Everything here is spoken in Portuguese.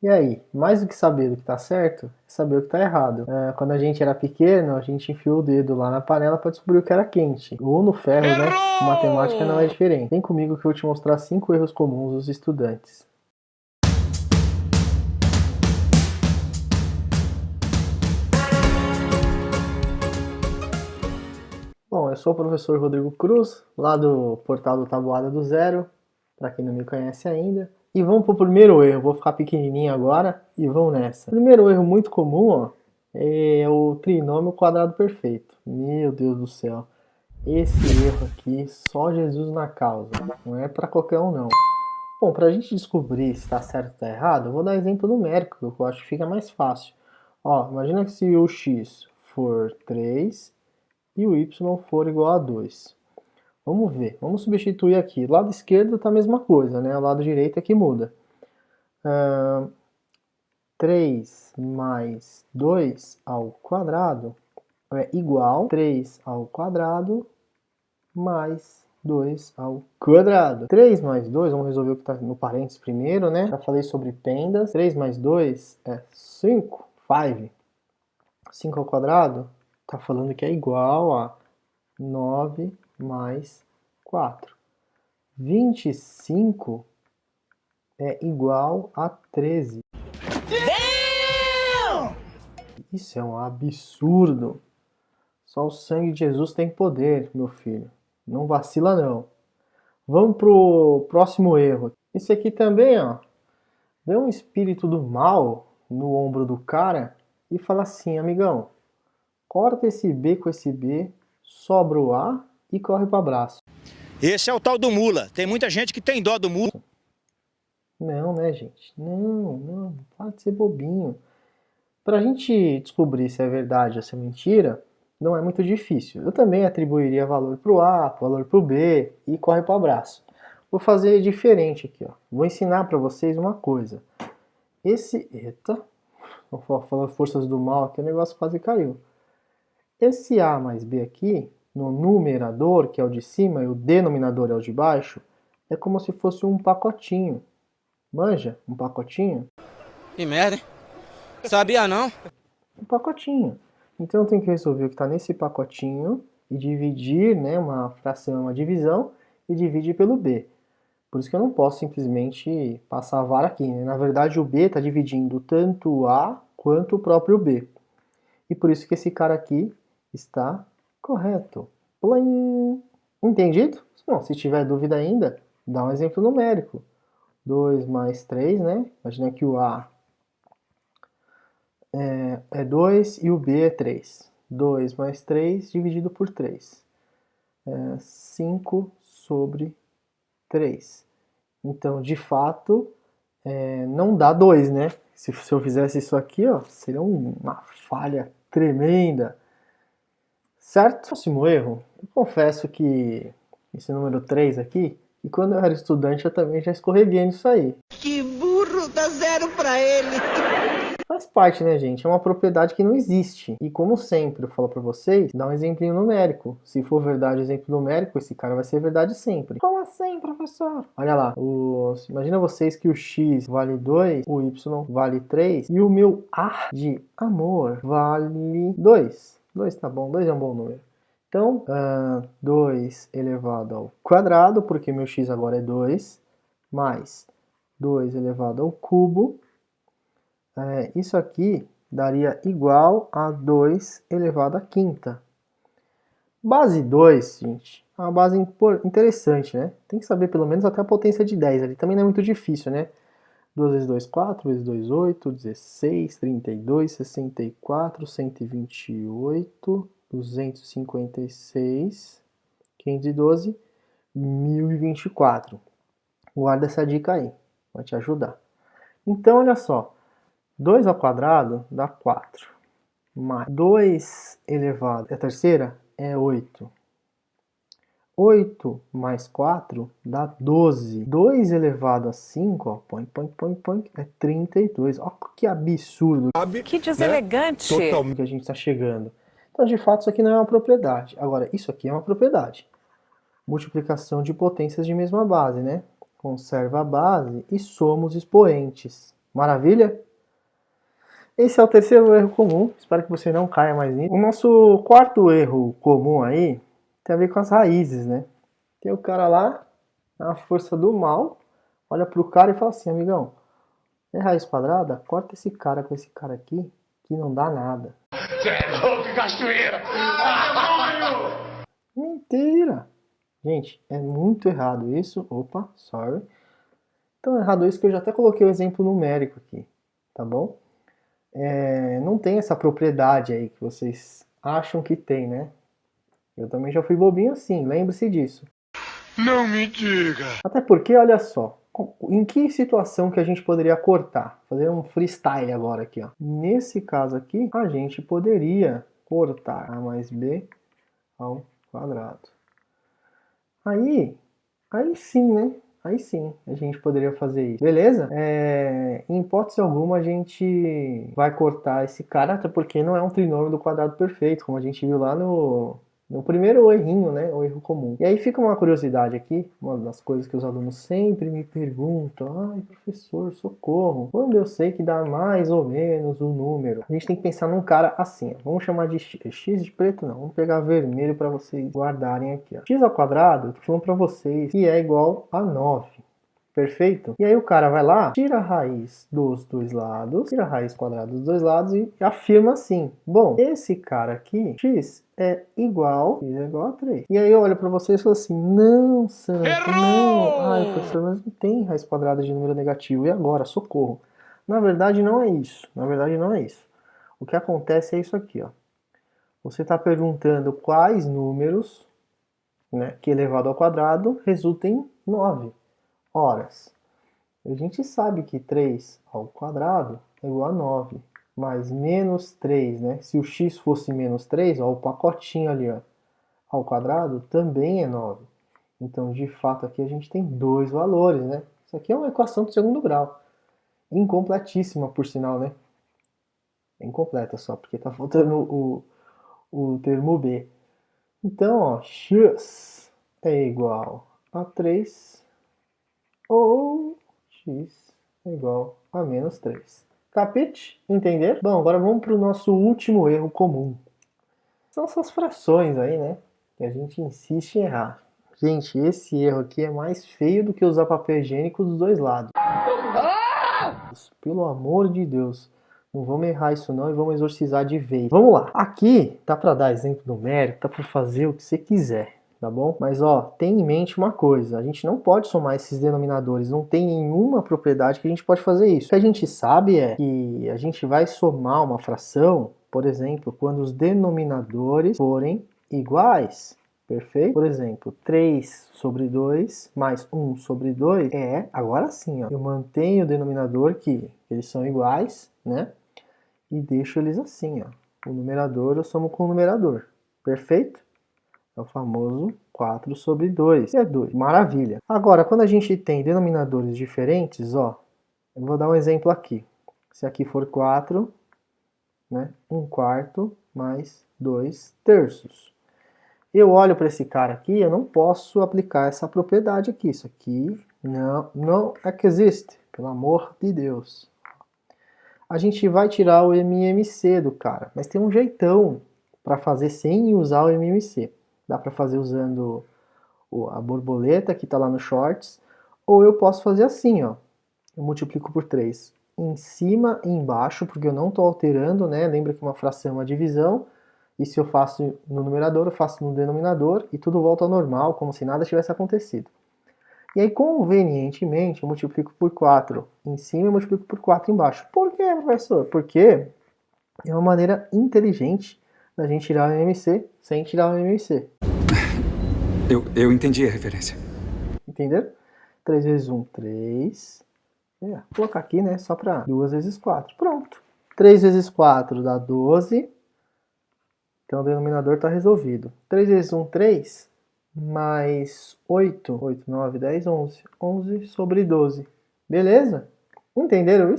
E aí, mais do que saber do que está certo, é saber o que está errado. Quando a gente era pequeno, a gente enfiou o dedo lá na panela para descobrir o que era quente. Ou no ferro, né? Com matemática não é diferente. Vem comigo que eu vou te mostrar 5 erros comuns dos estudantes. Bom, eu sou o professor Rodrigo Cruz, lá do portal do Tabuada do Zero, para quem não me conhece ainda. E vamos pro primeiro erro, vou ficar pequenininho agora e vamos nessa. Primeiro erro muito comum, ó, é o trinômio quadrado perfeito. Meu Deus do céu. Esse erro aqui, só Jesus na causa. Não é para qualquer um, não. Bom, para a gente descobrir se está certo ou está errado, eu vou dar exemplo numérico, que eu acho que fica mais fácil. Ó, imagina que se o x for 3 e o y for igual a 2. Vamos ver, vamos substituir aqui. O lado esquerdo está a mesma coisa, né? O lado direito é que muda. 3 mais 2 ao quadrado é igual a 3 ao quadrado mais 2 ao quadrado. 3 mais 2, vamos resolver o que está no parênteses primeiro, né? Já falei sobre pendas. 3 mais 2 é 5, 5. 5 ao quadrado está falando que é igual a 9 mais 4. 25 é igual a 13. Isso é um absurdo. Só o sangue de Jesus tem poder, meu filho. Não vacila não. Vamos pro próximo erro. Isso aqui também, ó. Vê um espírito do mal no ombro do cara e fala assim, amigão, corta esse B com esse B, sobra o A e corre para abraço. Esse é o tal do mula. Tem muita gente que tem dó do mula. Não, né, gente? Não, para de ser bobinho. Para a gente descobrir se é verdade ou se é mentira, não é muito difícil. Eu também atribuiria valor para o A, valor para o B e corre para o abraço. Vou fazer diferente aqui, ó. Vou ensinar para vocês uma coisa. Eita, vou falando forças do mal aqui, o negócio quase caiu. Esse A mais B aqui, no numerador, que é o de cima, e o denominador é o de baixo, é como se fosse um pacotinho. Manja? Um pacotinho? Que merda, hein? Sabia não? Um pacotinho. Então eu tenho que resolver o que está nesse pacotinho e dividir, né, uma fração, uma divisão, e dividir pelo B. Por isso que eu não posso simplesmente passar a vara aqui, né? Na verdade o B está dividindo tanto o A quanto o próprio B. E por isso que esse cara aqui está correto. Plim! Entendido? Bom, se tiver dúvida ainda, dá um exemplo numérico. 2 mais 3, né? Imagina que o A é 2 e o B é 3. 2 mais 3 dividido por 3. 5 sobre 3. Então, de fato, não dá 2, né? Se eu fizesse isso aqui, ó, seria uma falha tremenda. Certo? Próximo erro. Eu confesso que esse número 3 aqui, e quando eu era estudante eu também já escorreguei nisso aí. Que burro, dá 0 pra ele. Faz parte, né, gente? É uma propriedade que não existe. E como sempre eu falo pra vocês, dá um exemplinho numérico. Se for verdade o exemplo numérico, esse cara vai ser verdade sempre. Como assim, professor? Olha lá, imagina vocês que o x vale 2, o y vale 3 e o meu A de amor vale 2. 2 tá bom, 2 é um bom número. Então, 2 elevado ao quadrado, porque meu x agora é 2, mais 2 elevado ao cubo. Isso aqui daria igual a 2 elevado à quinta. Base 2, gente, é uma base interessante, né? Tem que saber pelo menos até a potência de 10 ali. Também não é muito difícil, né? 2 vezes 2, 4, vezes 2, 8, 16, 32, 64, 128, 256, 512, 1024. Guarda essa dica aí, vai te ajudar. Então, olha só. 2 ao quadrado dá 4. Mais 2 elevado à terceira é 8. 8 mais 4 dá 12. 2 elevado a 5, ó, põe, é 32. Ó, que absurdo. Que deselegante. Né? Totalmente que a gente está chegando. Então, de fato, isso aqui não é uma propriedade. Agora, isso aqui é uma propriedade. Multiplicação de potências de mesma base, né? Conserva a base e soma os expoentes. Maravilha? Esse é o terceiro erro comum, espero que você não caia mais nisso. O nosso quarto erro comum aí tem a ver com as raízes, né? Tem o cara lá, na força do mal, olha pro cara e fala assim, amigão, é raiz quadrada? Corta esse cara com esse cara aqui, que não dá nada. Você é louco, cachoeira! Mentira! Gente, é muito errado isso. Opa, sorry. Então é errado isso que eu já até coloquei o exemplo numérico aqui, tá bom? Não tem essa propriedade aí que vocês acham que tem, né? Eu também já fui bobinho assim, lembre-se disso. Não me diga! Até porque, olha só, em que situação que a gente poderia cortar? Fazer um freestyle agora aqui, ó. Nesse caso aqui, a gente poderia cortar a mais b ao quadrado. Aí sim, né? Aí sim, a gente poderia fazer isso. Beleza? Em hipótese alguma a gente vai cortar esse cara, até porque não é um trinômio do quadrado perfeito, como a gente viu lá no primeiro errinho, né? O erro comum. E aí fica uma curiosidade aqui, uma das coisas que os alunos sempre me perguntam. Ai, professor, socorro. Quando eu sei que dá mais ou menos o número? A gente tem que pensar num cara assim, ó. Vamos chamar de x. X de preto não, vamos pegar vermelho para vocês guardarem aqui, ó. X ao quadrado, eu tô falando para vocês, que é igual a 9. Perfeito? E aí o cara vai lá, tira a raiz dos dois lados, tira a raiz quadrada dos dois lados e afirma assim. Bom, esse cara aqui, x é igual a 3. E aí eu olho pra vocês e falo assim, não, Santo, não. Ai, professor, mas não tem raiz quadrada de número negativo. E agora? Socorro. Na verdade não é isso. Na verdade não é isso. O que acontece é isso aqui, ó. Você está perguntando quais números, né, que elevado ao quadrado resulta em 9. Horas. A gente sabe que 3 ao quadrado é igual a 9, mas menos 3, né? Se o x fosse menos 3, ó, o pacotinho ali, ó, ao quadrado também é 9. Então, de fato, aqui a gente tem dois valores, né? Isso aqui é uma equação do segundo grau. Incompletíssima, por sinal, né? É incompleta só, porque tá faltando o termo b. Então, ó, x é igual a 3 ou x é igual a menos 3. Capite? Entender? Bom, agora vamos para o nosso último erro comum. São essas frações aí, né? Que a gente insiste em errar. Gente, esse erro aqui é mais feio do que usar papel higiênico dos dois lados. Pelo amor de Deus. Não vamos errar isso não e vamos exorcizar de vez. Vamos lá. Aqui, tá para dar exemplo numérico, tá para fazer o que você quiser. Tá bom? Mas ó, tem em mente uma coisa, a gente não pode somar esses denominadores, não tem nenhuma propriedade que a gente pode fazer isso. O que a gente sabe é que a gente vai somar uma fração, por exemplo, quando os denominadores forem iguais. Perfeito? Por exemplo, 3 sobre 2 mais 1 sobre 2 agora sim, ó, eu mantenho o denominador que eles são iguais, né? E deixo eles assim, ó. O numerador eu somo com o numerador. Perfeito? É o famoso 4 sobre 2, que é 2. Maravilha. Agora, quando a gente tem denominadores diferentes, ó, eu vou dar um exemplo aqui. Se aqui for 4, né, 1/4 mais 2/3. Eu olho para esse cara aqui, eu não posso aplicar essa propriedade aqui. Isso aqui não existe, pelo amor de Deus. A gente vai tirar o MMC do cara, mas tem um jeitão para fazer sem usar o MMC. Dá para fazer usando a borboleta que está lá no shorts, ou eu posso fazer assim, ó. Eu multiplico por 3 em cima e embaixo, porque eu não estou alterando, né? Lembra que uma fração é uma divisão, e se eu faço no numerador, eu faço no denominador, e tudo volta ao normal, como se nada tivesse acontecido. E aí, convenientemente, eu multiplico por 4 em cima e multiplico por 4 embaixo. Por quê, professor? Porque é uma maneira inteligente da gente tirar o MMC sem tirar o MMC. Eu entendi a referência. Entenderam? 3 vezes 1, 3. Vou colocar aqui, né? Só para 2 vezes 4. Pronto. 3 vezes 4 dá 12. Então o denominador está resolvido. 3 vezes 1, 3. Mais 8. 8, 9, 10, 11. 11 sobre 12. Beleza? Entenderam isso?